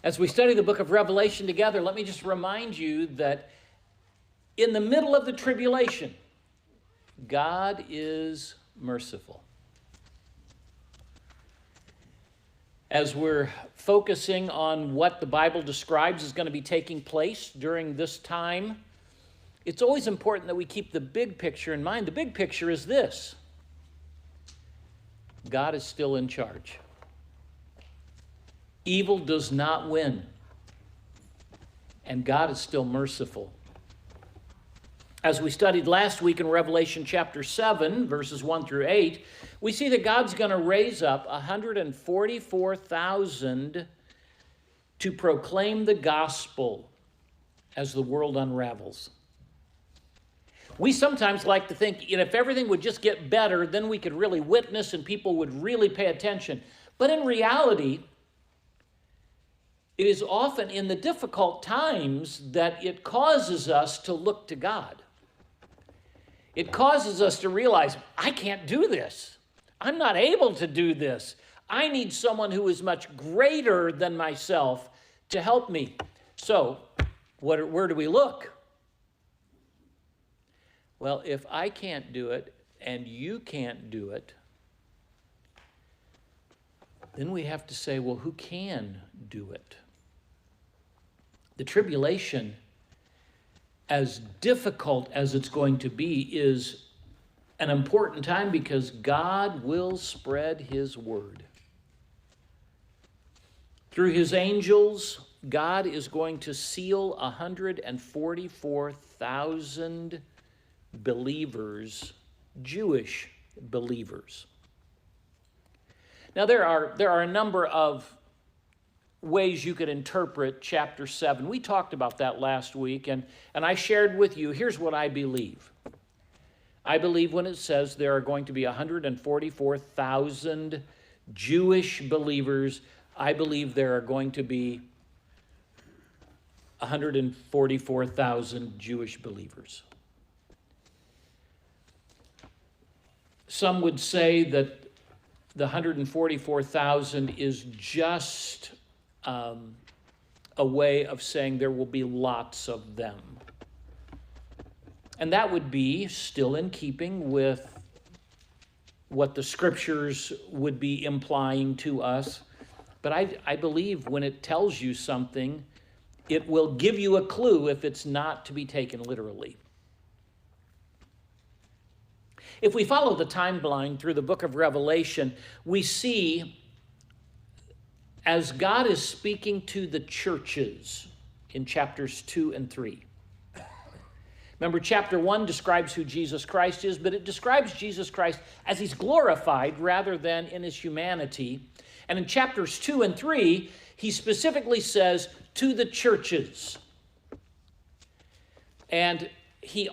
As we study the book of Revelation together, let me just remind you that in the middle of the tribulation, God is merciful. As we're focusing on what the Bible describes is going to be taking place during this time, it's always important that we keep the big picture in mind. The big picture is this: God is still in charge. Evil does not win, and God is still merciful. As we studied last week in Revelation chapter 7, verses 1 through 8, we see that God's going to raise up 144,000 to proclaim the gospel as the world unravels. We sometimes like to think, if everything would just get better, then we could really witness and people would really pay attention. But in reality, it is often in the difficult times that it causes us to look to God. It causes us to realize, I can't do this. I'm not able to do this. I need someone who is much greater than myself to help me. So, where do we look? Well, if I can't do it and you can't do it, then we have to say, well, who can do it? The tribulation, as difficult as it's going to be, is an important time because God will spread his word. Through his angels, God is going to seal 144,000 believers, Jewish believers. Now, there are a number of ways you could interpret chapter 7. We talked about that last week, and I shared with you, here's what I believe. I believe when it says there are going to be 144,000 Jewish believers, I believe there are going to be 144,000 Jewish believers. Some would say that the 144,000 is just a way of saying there will be lots of them. And that would be still in keeping with what the scriptures would be implying to us. But I believe when it tells you something, it will give you a clue if it's not to be taken literally. If we follow the timeline through the book of Revelation, we see as God is speaking to the churches in chapters 2 and 3. Remember, chapter 1 describes who Jesus Christ is, but it describes Jesus Christ as he's glorified rather than in his humanity. And in chapters 2 and 3, he specifically says, to the churches. And he